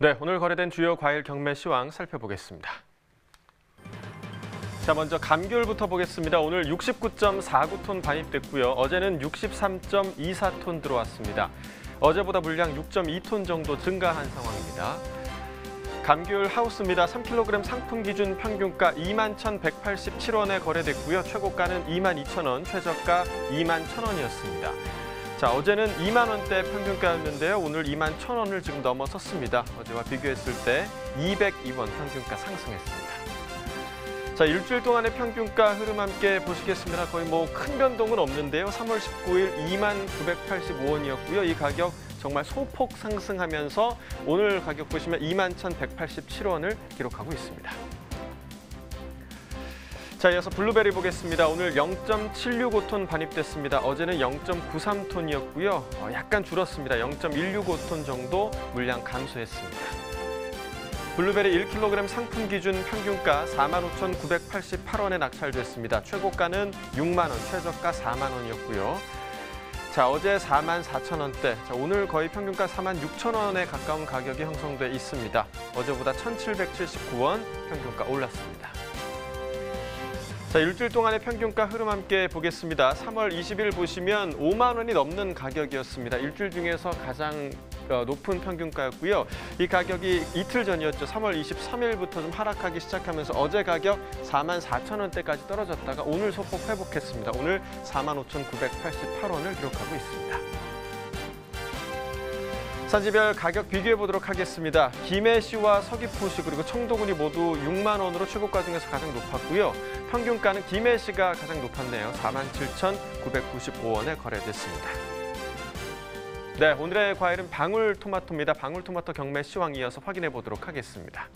네, 오늘 거래된 주요 과일 경매 시황 살펴보겠습니다. 자, 먼저 감귤부터 보겠습니다. 오늘 69.49톤 반입됐고요. 어제는 63.24톤 들어왔습니다. 어제보다 물량 6.2톤 정도 증가한 상황입니다. 감귤 하우스입니다. 3kg 상품 기준 평균가 21,187원에 거래됐고요. 최고가는 22,000원, 최저가 21,000원이었습니다. 자, 어제는 2만 원대 평균가였는데요. 오늘 21,000원을 지금 넘어섰습니다. 어제와 비교했을 때 202원 평균가 상승했습니다. 자, 일주일 동안의 평균가 흐름 함께 보시겠습니다. 거의 큰 변동은 없는데요. 3월 19일 29,985원이었고요. 이 가격 정말 소폭 상승하면서 오늘 가격 보시면 21,187원을 기록하고 있습니다. 자, 이어서 블루베리 보겠습니다. 오늘 0.765톤 반입됐습니다. 어제는 0.93톤이었고요. 약간 줄었습니다. 0.165톤 정도 물량 감소했습니다. 블루베리 1kg 상품 기준 평균가 45,988원에 낙찰됐습니다. 최고가는 6만 원, 최저가 4만 원이었고요. 자, 어제 44,000원대, 오늘 거의 평균가 46,000원에 가까운 가격이 형성돼 있습니다. 어제보다 1,779원 평균가 올랐습니다. 자, 일주일 동안의 평균가 흐름 함께 보겠습니다. 3월 20일 보시면 5만 원이 넘는 가격이었습니다. 일주일 중에서 가장 높은 평균가였고요. 이 가격이 이틀 전이었죠. 3월 23일부터 좀 하락하기 시작하면서 어제 가격 44,000원대까지 떨어졌다가 오늘 소폭 회복했습니다. 오늘 45,988원을 기록하고 있습니다. 산지별 가격 비교해 보도록 하겠습니다. 김해시와 서귀포시 그리고 청도군이 모두 6만 원으로 최고가 중에서 가장 높았고요. 평균가는 김해시가 가장 높았네요. 47,995원에 거래됐습니다. 네, 오늘의 과일은 방울토마토입니다. 방울토마토 경매 시황 이어서 확인해 보도록 하겠습니다.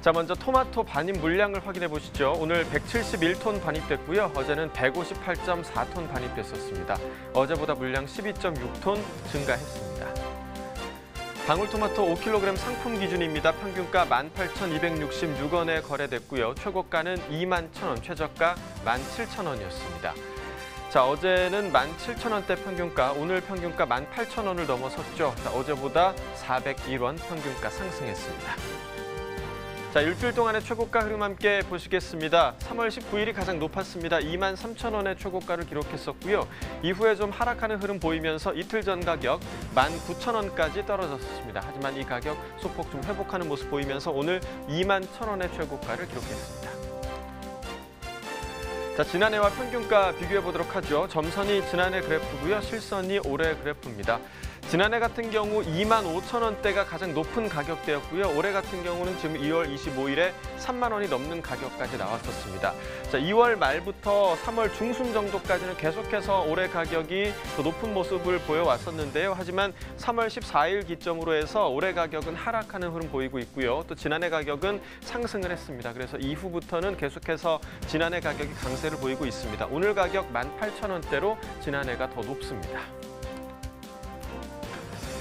자, 먼저 토마토 반입 물량을 확인해 보시죠. 오늘 171톤 반입됐고요. 어제는 158.4톤 반입됐었습니다. 어제보다 물량 12.6톤 증가했습니다. 방울토마토 5kg 상품 기준입니다. 평균가 18,266원에 거래됐고요. 최고가는 21,000원, 최저가 17,000원이었습니다. 자, 어제는 17,000원대 평균가, 오늘 평균가 18,000원을 넘어섰죠. 자, 어제보다 401원 평균가 상승했습니다. 자, 일주일 동안의 최고가 흐름 함께 보시겠습니다. 3월 19일이 가장 높았습니다. 23,000원의 최고가를 기록했었고요. 이후에 좀 하락하는 흐름 보이면서 이틀 전 가격 19,000원까지 떨어졌습니다. 하지만 이 가격 소폭 좀 회복하는 모습 보이면서 오늘 21,000원의 최고가를 기록했습니다. 자, 지난해와 평균가 비교해 보도록 하죠. 점선이 지난해 그래프고요. 실선이 올해 그래프입니다. 지난해 같은 경우 25,000원대가 가장 높은 가격대였고요. 올해 같은 경우는 지금 2월 25일에 3만 원이 넘는 가격까지 나왔었습니다. 자, 2월 말부터 3월 중순 정도까지는 계속해서 올해 가격이 더 높은 모습을 보여왔었는데요. 하지만 3월 14일 기점으로 해서 올해 가격은 하락하는 흐름 보이고 있고요. 또 지난해 가격은 상승을 했습니다. 그래서 이후부터는 계속해서 지난해 가격이 강세를 보이고 있습니다. 오늘 가격 18,000원대로 지난해가 더 높습니다.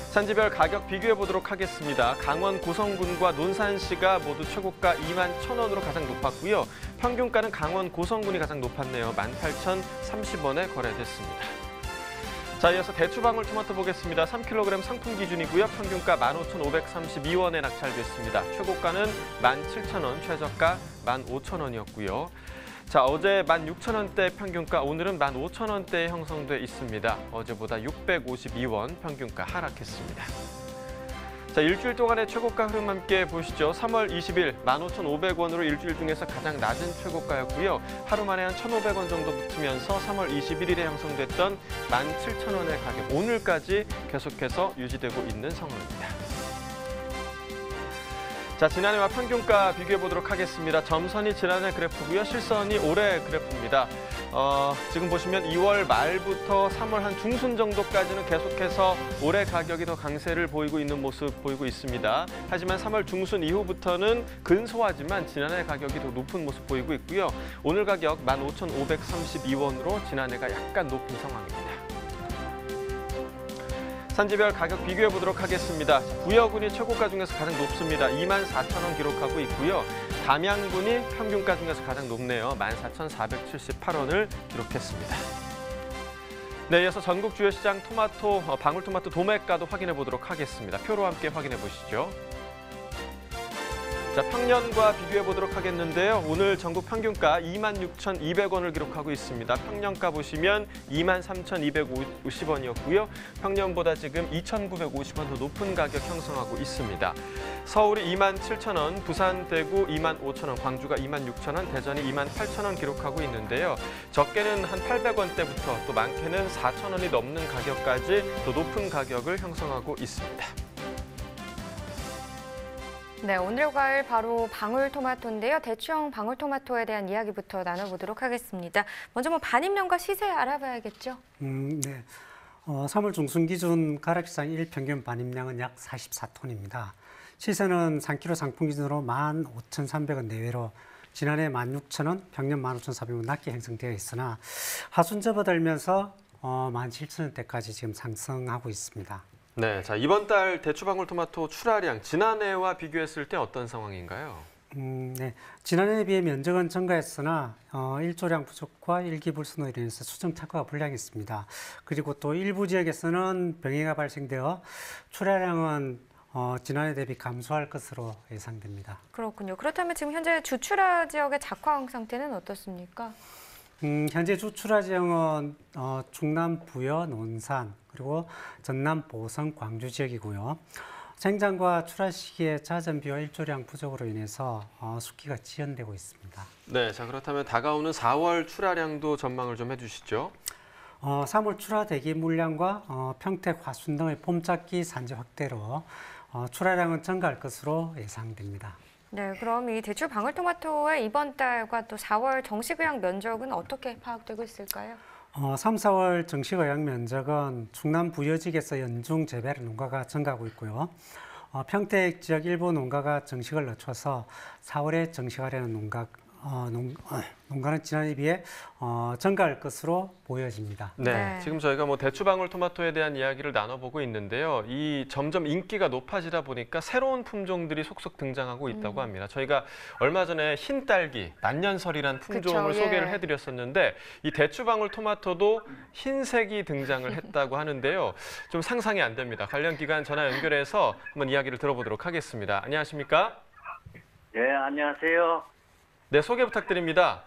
산지별 가격 비교해 보도록 하겠습니다. 강원 고성군과 논산시가 모두 최고가 21,000원으로 가장 높았고요. 평균가는 강원 고성군이 가장 높았네요. 18,030원에 거래됐습니다. 자, 이어서 대추방울토마토 보겠습니다. 3kg 상품 기준이고요. 평균가 15,532원에 낙찰됐습니다. 최고가는 17,000원, 최저가 15,000원이었고요. 자, 어제 16,000원대 평균가, 오늘은 15,000원대에 형성돼 있습니다. 어제보다 652원 평균가 하락했습니다. 자, 일주일 동안의 최고가 흐름 함께 보시죠. 3월 20일 15,500원으로 일주일 중에서 가장 낮은 최고가였고요. 하루 만에 한 1,500원 정도 붙으면서 3월 21일에 형성됐던 17,000원의 가격, 오늘까지 계속해서 유지되고 있는 상황입니다. 자, 지난해와 평균가 비교해 보도록 하겠습니다. 점선이 지난해 그래프고요. 실선이 올해 그래프입니다. 지금 보시면 2월 말부터 3월 한 중순 정도까지는 계속해서 올해 가격이 더 강세를 보이고 있는 모습 보이고 있습니다. 하지만 3월 중순 이후부터는 근소하지만 지난해 가격이 더 높은 모습 보이고 있고요. 오늘 가격 15,532원으로 지난해가 약간 높은 상황입니다. 산지별 가격 비교해 보도록 하겠습니다. 부여군이 최고가 중에서 가장 높습니다. 24,000원 기록하고 있고요. 담양군이 평균가 중에서 가장 높네요. 14,478원을 기록했습니다. 네, 이어서 전국 주요 시장 토마토, 방울토마토 도매가도 확인해 보도록 하겠습니다. 표로 함께 확인해 보시죠. 자, 평년과 비교해 보도록 하겠는데요. 오늘 전국 평균가 26,200원을 기록하고 있습니다. 평년가 보시면 23,250원이었고요. 평년보다 지금 2,950원 더 높은 가격 형성하고 있습니다. 서울이 27,000원, 부산, 대구 25,000원, 광주가 26,000원, 대전이 28,000원 기록하고 있는데요. 적게는 한 800원대부터 또 많게는 4,000원이 넘는 가격까지 또 높은 가격을 형성하고 있습니다. 네, 오늘 과일 바로 방울토마토인데요. 대추형 방울토마토에 대한 이야기부터 나눠보도록 하겠습니다. 먼저 반입량과 시세 알아봐야겠죠? 네. 3월 중순 기준 가락시장 일평균 반입량은 약 44톤입니다. 시세는 3kg 상품 기준으로 15,300원 내외로 지난해 16,000원, 평년 15,400원 낮게 형성되어 있으나 하순 접어들면서 17,000원대까지 지금 상승하고 있습니다. 네, 자 이번 달 대추방울토마토 출하량 지난해와 비교했을 때 어떤 상황인가요? 네, 지난해에 비해 면적은 증가했으나 일조량 부족과 일기불순으로 인해서 수정 착과가 불량했습니다. 그리고 또 일부 지역에서는 병해가 발생되어 출하량은 지난해 대비 감소할 것으로 예상됩니다. 그렇군요. 그렇다면 지금 현재 주출하 지역의 작황 상태는 어떻습니까? 현재 주출하 지역은 충남 부여, 논산, 그리고 전남 보성, 광주 지역이고요. 생장과 출하 시기에 잦은 비와 일조량 부족으로 인해서 숙기가 지연되고 있습니다. 네, 자 그렇다면 다가오는 4월 출하량도 전망을 좀 해주시죠. 3월 출하 대기 물량과 평택, 화순 등의 봄작기 산지 확대로 출하량은 증가할 것으로 예상됩니다. 네, 그럼 이 대추 방울토마토의 이번 달과 또 4월 정식 의향 면적은 어떻게 파악되고 있을까요? 3, 4월 정식 의향 면적은 충남 부여직에서 연중 재배하는 농가가 증가하고 있고요. 평택 지역 일부 농가가 정식을 늦춰서 4월에 정식하려는 농가는 지난해에 비해 증가할 것으로 보여집니다. 네, 지금 저희가 대추방울토마토에 대한 이야기를 나눠보고 있는데요. 이 점점 인기가 높아지다 보니까 새로운 품종들이 속속 등장하고 있다고 합니다. 저희가 얼마 전에 흰딸기, 난년설이란 품종을 그쵸, 소개를 예. 해드렸었는데 이 대추방울토마토도 흰색이 등장을 했다고 하는데요. 좀 상상이 안 됩니다. 관련 기관 전화 연결해서 한번 이야기를 들어보도록 하겠습니다. 안녕하십니까? 예, 안녕하세요. 네, 소개 부탁드립니다.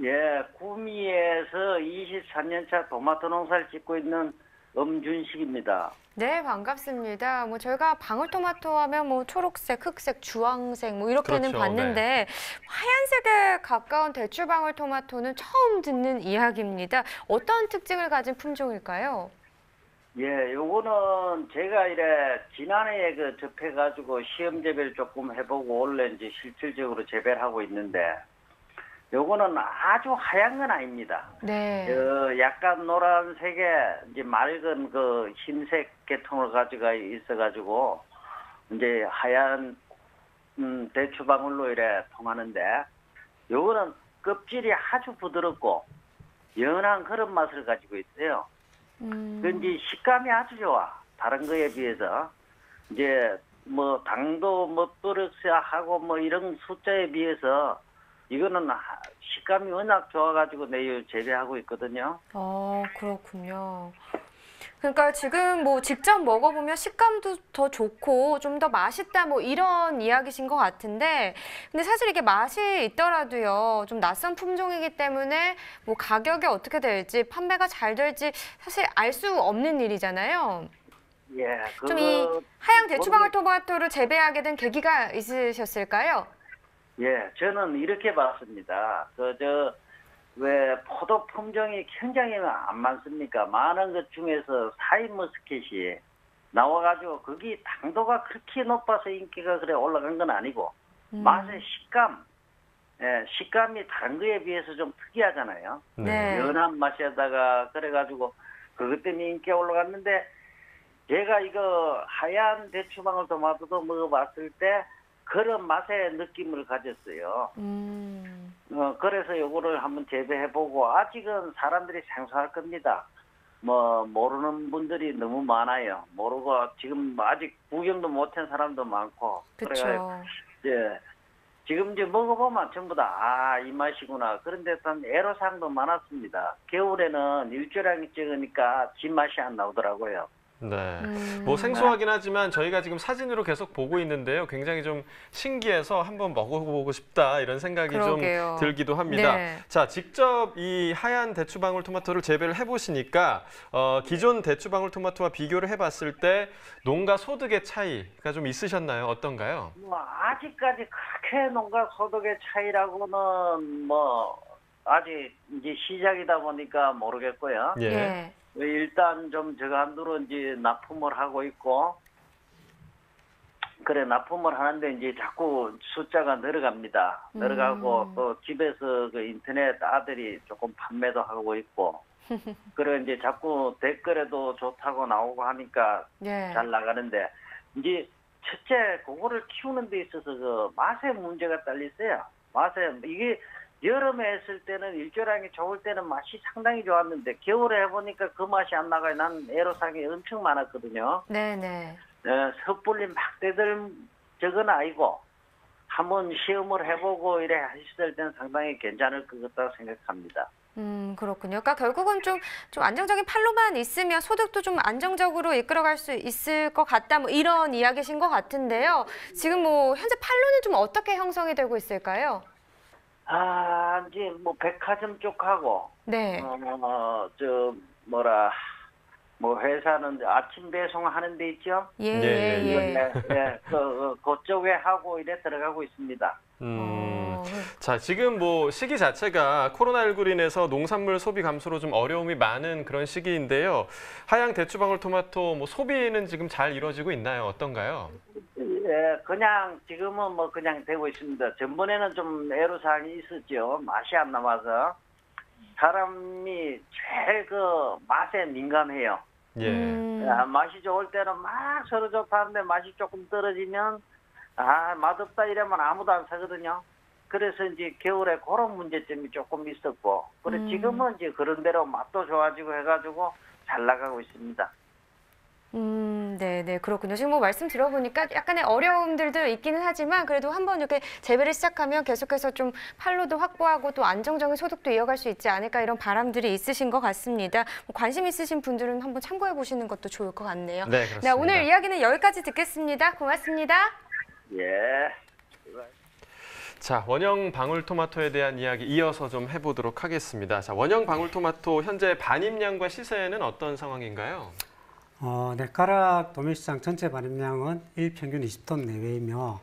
예, 구미에서 23년차 토마토 농사를 짓고 있는 엄준식입니다. 네, 반갑습니다. 저희가 방울토마토 하면 초록색, 흑색, 주황색 이렇게는 그렇죠, 봤는데 하얀색에 가까운 대추 방울토마토는 처음 듣는 이야기입니다. 어떤 특징을 가진 품종일까요? 예, 요거는 제가 지난해에 접해가지고 시험 재배를 조금 해보고 올해 이제 실질적으로 재배를 하고 있는데 요거는 아주 하얀 건 아닙니다. 네. 약간 노란색에 이제 맑은 흰색 계통을 가지고 있어가지고 이제 하얀 대추방울로 통하는데 요거는 껍질이 아주 부드럽고 연한 그런 맛을 가지고 있어요. 이제 식감이 아주 좋아. 다른 거에 비해서. 이제 당도 버럭하고 이런 숫자에 비해서 이거는 식감이 워낙 좋아가지고 내일 재배하고 있거든요. 그렇군요. 그러니까 지금 직접 먹어보면 식감도 더 좋고 좀 더 맛있다 이런 이야기신 것 같은데 근데 사실 이게 맛이 있더라도요 좀 낯선 품종이기 때문에 가격이 어떻게 될지 판매가 잘 될지 사실 알 수 없는 일이잖아요. 예, 좀 이 하양 대추방울토마토를 재배하게 된 계기가 있으셨을까요? 예, 저는 이렇게 봤습니다. 왜 포도 품종이 굉장히 안 많습니까? 많은 것 중에서 샤인머스켓이 나와가지고 거기 당도가 그렇게 높아서 인기가 그래 올라간 건 아니고 맛의 식감, 식감이 다른 거에 비해서 좀 특이하잖아요. 네. 연한 맛에다가 그래가지고 그것 때문에 인기가 올라갔는데 제가 이거 하얀 대추방울토마토도 먹어봤을 때 그런 맛의 느낌을 가졌어요. 그래서 요거를 한번 재배해보고 아직은 사람들이 생소할 겁니다. 모르는 분들이 너무 많아요. 모르고 지금 아직 구경도 못한 사람도 많고. 그렇죠. 이제 지금 이제 먹어보면 전부 다, 이 맛이구나. 그런데 단 애로사항도 많았습니다. 겨울에는 일조량이 적으니까 진맛이 안 나오더라고요. 네. 뭐 생소하긴 하지만 저희가 지금 사진으로 계속 보고 있는데요. 굉장히 좀 신기해서 한번 먹어보고 싶다 이런 생각이 그러게요. 좀 들기도 합니다. 네. 자, 직접 이 하얀 대추방울토마토를 재배를 해보시니까 기존 대추방울토마토와 비교를 해봤을 때 농가 소득의 차이가 좀 있으셨나요? 어떤가요? 뭐 아직까지 그렇게 농가 소득의 차이라고는 뭐 아직 이제 시작이다 보니까 모르겠고요. 예. 예. 일단 좀 저간두로 이제 납품을 하고 있고, 그래 납품을 하는데 이제 자꾸 숫자가 늘어갑니다. 늘어가고 또 집에서 그 인터넷 아들이 조금 판매도 하고 있고, 그래 이제 자꾸 댓글에도 좋다고 나오고 하니까 예. 잘 나가는데, 이제 첫째 그거를 키우는 데 있어서 그 맛의 문제가 딸려 있어요. 맛에 이게 여름에 했을 때는 일조량이 좋을 때는 맛이 상당히 좋았는데 겨울에 해보니까 그 맛이 안 나가요. 난 애로사항이 엄청 많았거든요. 네네. 섣불리 막 대들 적은 아니고 한번 시험을 해보고 이래 하실 때는 상당히 괜찮을 것 같다고 생각합니다. 그렇군요. 그러니까 결국은 좀 안정적인 판로만 있으면 소득도 좀 안정적으로 이끌어갈 수 있을 것 같다. 뭐 이런 이야기신 것 같은데요. 지금 뭐 현재 판로는 좀 어떻게 형성이 되고 있을까요? 이제 뭐 백화점 쪽하고 네. 뭐 회사는 아침 배송하는 데 있죠. 예, 예, 예, 예. 그쪽에 하고 이래 들어가고 있습니다. 자, 지금 뭐 시기 자체가 코로나19로 인해서 농산물 소비 감소로 좀 어려움이 많은 그런 시기인데요. 하양 대추방울토마토 뭐 소비는 지금 잘 이루어지고 있나요? 어떤가요? 예, 그냥 지금은 뭐 그냥 되고 있습니다. 전번에는 좀 애로사항이 있었죠. 맛이 안 남아서 사람이 제일 그 맛에 민감해요. 예. 맛이 좋을 때는 막 서로 좋다는데 맛이 조금 떨어지면 맛없다 이러면 아무도 안 사거든요. 그래서 이제 겨울에 그런 문제점이 조금 있었고, 그래 지금은 이제 그런 대로 맛도 좋아지고 해가지고 잘 나가고 있습니다. 네네, 그렇군요. 지금 뭐 말씀 들어보니까 약간의 어려움들도 있기는 하지만 그래도 한번 이렇게 재배를 시작하면 계속해서 좀 판로도 확보하고 또 안정적인 소득도 이어갈 수 있지 않을까 이런 바람들이 있으신 것 같습니다. 뭐 관심 있으신 분들은 한번 참고해 보시는 것도 좋을 것 같네요. 네, 그렇습니다. 네, 오늘 이야기는 여기까지 듣겠습니다. 고맙습니다. 예. 자, 원형 방울토마토에 대한 이야기 이어서 좀 해보도록 하겠습니다. 자, 원형 방울토마토 현재 반입량과 시세는 어떤 상황인가요? 네, 가락 도매시장 전체 반입량은 일평균 20톤 내외이며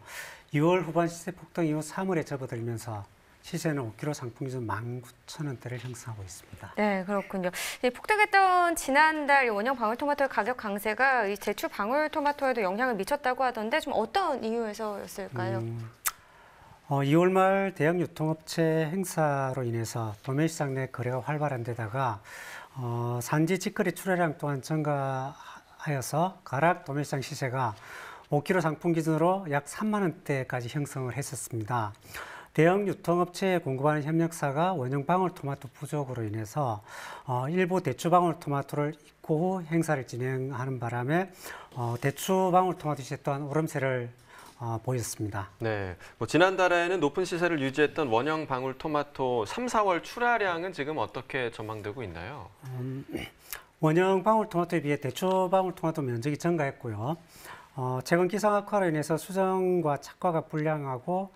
2월 후반 시세 폭등 이후 3월에 접어들면서 시세는 5kg 상품 기준 19,000원대를 형성하고 있습니다. 네, 그렇군요. 폭등했던 지난달 원형 방울토마토의 가격 강세가 이 제추 방울토마토에도 영향을 미쳤다고 하던데 좀 어떤 이유에서였을까요? 2월 말 대형 유통업체 행사로 인해서 도매시장 내 거래가 활발한 데다가 산지 직거래 출하량 또한 증가하여서 가락 도매시장 시세가 5kg 상품 기준으로 약 3만 원대까지 형성을 했었습니다. 대형 유통업체에 공급하는 협력사가 원형 방울토마토 부족으로 인해서 일부 대추 방울토마토를 입고 후 행사를 진행하는 바람에 대추 방울토마토 시세 또한 오름세를 보였습니다. 네, 뭐 지난달에는 높은 시세를 유지했던 원형 방울토마토 3, 4월 출하량은 지금 어떻게 전망되고 있나요? 원형 방울토마토에 비해 대추 방울토마토 면적이 증가했고요. 최근 기상 악화로 인해서 수정과 착과가 불량하고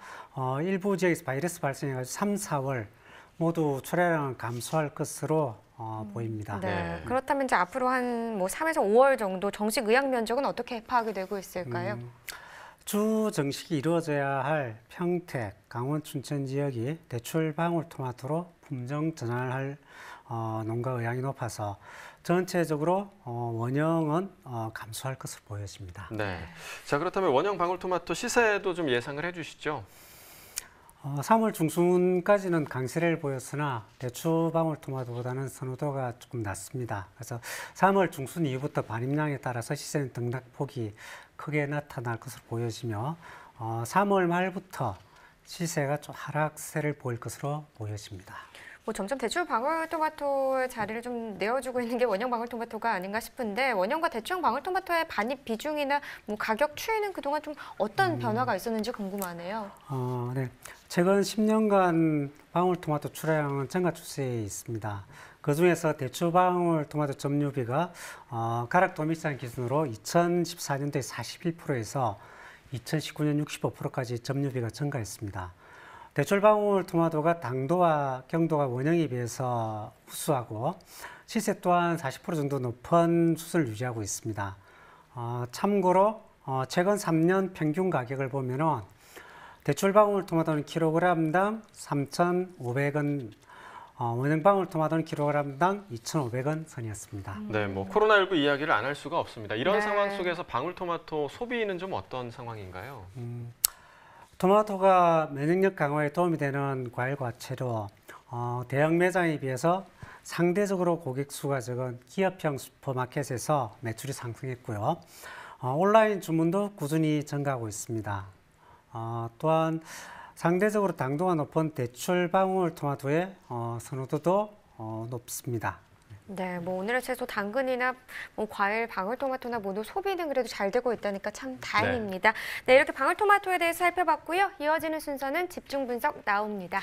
일부 지역에서 바이러스 발생해가지고 3, 4월 모두 출하량은 감소할 것으로 보입니다. 네. 그렇다면 이제 앞으로 한 뭐 3에서 5월 정도 정식 의학 면적은 어떻게 파악이 되고 있을까요? 주 정식이 이루어져야 할 평택, 강원, 춘천 지역이 대출 방울토마토로 품종 전환을 할 농가 의향이 높아서 전체적으로 원형은 감소할 것으로 보여집니다. 네. 자, 그렇다면 원형 방울토마토 시세도 좀 예상을 해주시죠. 3월 중순까지는 강세를 보였으나 대추 방울토마토보다는 선호도가 조금 낮습니다. 그래서 3월 중순 이후부터 반입량에 따라서 시세는 등락폭이 크게 나타날 것으로 보여지며 3월 말부터 시세가 좀 하락세를 보일 것으로 보여집니다. 뭐 점점 대출 방울토마토의 자리를 좀 내어주고 있는 게 원형 방울토마토가 아닌가 싶은데 원형과 대추형 방울토마토의 반입 비중이나 뭐 가격 추이는 그동안 좀 어떤 변화가 있었는지 궁금하네요. 네. 최근 10년간 방울토마토 출하량은 증가 추세에 있습니다. 그중에서 대추 방울토마토 점유비가 가락 도매시장 기준으로 2014년도에 41%에서 2019년 65%까지 점유비가 증가했습니다. 대출 방울토마토가 당도와 경도가 원형에 비해서 우수하고 시세 또한 40% 정도 높은 수준을 유지하고 있습니다. 참고로 최근 3년 평균 가격을 보면은 대출 방울토마토는 킬로그램당 3,500원, 원형 방울토마토는 킬로그램당 2,500원 선이었습니다. 네, 뭐 코로나19 이야기를 안 할 수가 없습니다. 이런 네. 상황 속에서 방울토마토 소비는 좀 어떤 상황인가요? 토마토가 면역력 강화에 도움이 되는 과일과 채로 대형 매장에 비해서 상대적으로 고객 수가 적은 기업형 슈퍼마켓에서 매출이 상승했고요. 온라인 주문도 꾸준히 증가하고 있습니다. 또한 상대적으로 당도가 높은 대출 방울토마토의 선호도도 높습니다. 네, 뭐 오늘의 채소 당근이나 뭐 과일, 방울토마토나 모두 소비는 그래도 잘 되고 있다니까 참 다행입니다. 네, 이렇게 방울토마토에 대해서 살펴봤고요. 이어지는 순서는 집중 분석 나옵니다.